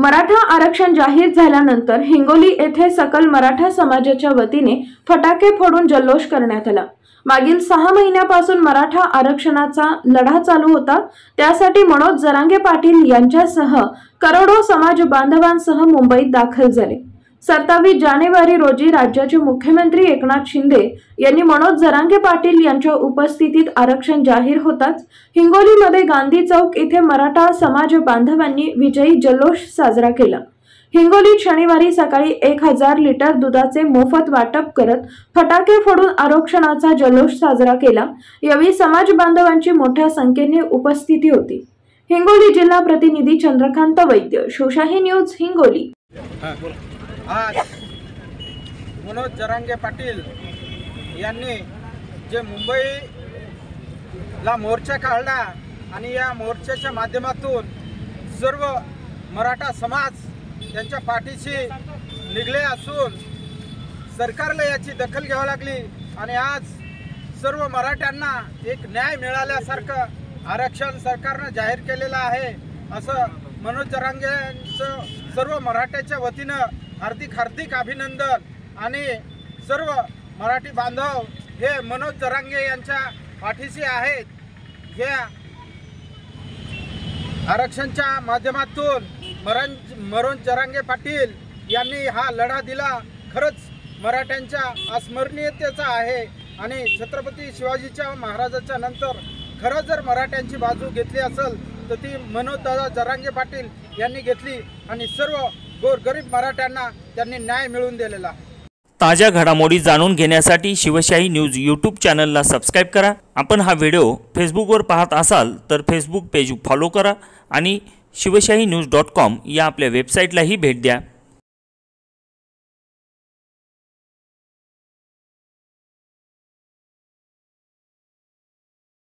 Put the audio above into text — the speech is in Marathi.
मराठा आरक्षण जाहीर झाल्यानंतर हिंगोली येथे सकल मराठा समाजाच्या वतीने फटाके फोडून जल्लोष करण्यात आला। मागील 6 महिन्यापासून मराठा आरक्षणाचा लढा चालू होता। त्यासाठी मनोज जरांगे पाटील यांच्यासह करोडो समाज बांधवांसह मुंबईत दाखल झाले। 27 जानेवारी रोजी राज्याचे मुख्यमंत्री एकनाथ शिंदे यांनी मनोज जरांगे पाटील यांच्या उपस्थितीत आरक्षण जाहीर होताच हिंगोलीमध्ये गांधी चौक येथे मराठा समाज बांधवांनी विजयी जल्लोष साजरा केला। हिंगोलीत शनिवारी सकाळी 1000 लिटर दुधाचे मोफत वाटप करत फटाके फोडून आरक्षणाचा जल्लोष साजरा केला। यावेळी समाज बांधवांची मोठ्या संख्येने उपस्थिती होती। हिंगोली जिल्हा प्रतिनिधी चंद्रकांत वैद्य, शिवशाही न्यूज, हिंगोली। आज मनोज जरांगे पाटील यांनी जे मुंबईला मोर्चा काढला आणि या मोर्चाच्या माध्यमातून सर्व मराठा समाज त्यांच्या पाठीशी निघले असून सरकारला याची दखल घ्यावी लागली आणि आज सर्व मराठ्यांना एक न्याय मिळाल्यासारखं आरक्षण सरकारने जाहीर केलेलं आहे। असं मनोज जरांगेंचं सर्व मराठ्याच्या वतीनं हार्दिक अभिनंदन आणि सर्व मराठी बांधव हे मनोज जरांगे यांच्या पाठीशी आहेत। या आरक्षणच्या माध्यमातून मनोज जरांगे पाटील यांनी हा लढा दिला। खरंच मराठ्यांच्या अस्मरणीयतेचा आहे आणि छत्रपती शिवाजीच्या महाराजांच्या नंतर खरं जर मराठ्यांची बाजू घेतली असेल तर ती मनोज जरांगे पाटील यांनी घेतली आणि सर्व गोरगरीब मराठ्यांना त्यांनी न्याय मिळवून दिलेला आहे। ताज्या घडामोडी जाणून घेण्यासाठी शिवशाही न्यूज यूट्यूब चॅनलला सबस्क्राइब करा। आपण हा व्हिडिओ फेसबुकवर पाहत असाल तर फेसबुक पेज फॉलो करा आणि शिवशाही न्यूज.com या आपल्या वेबसाईटलाही भेट द्या।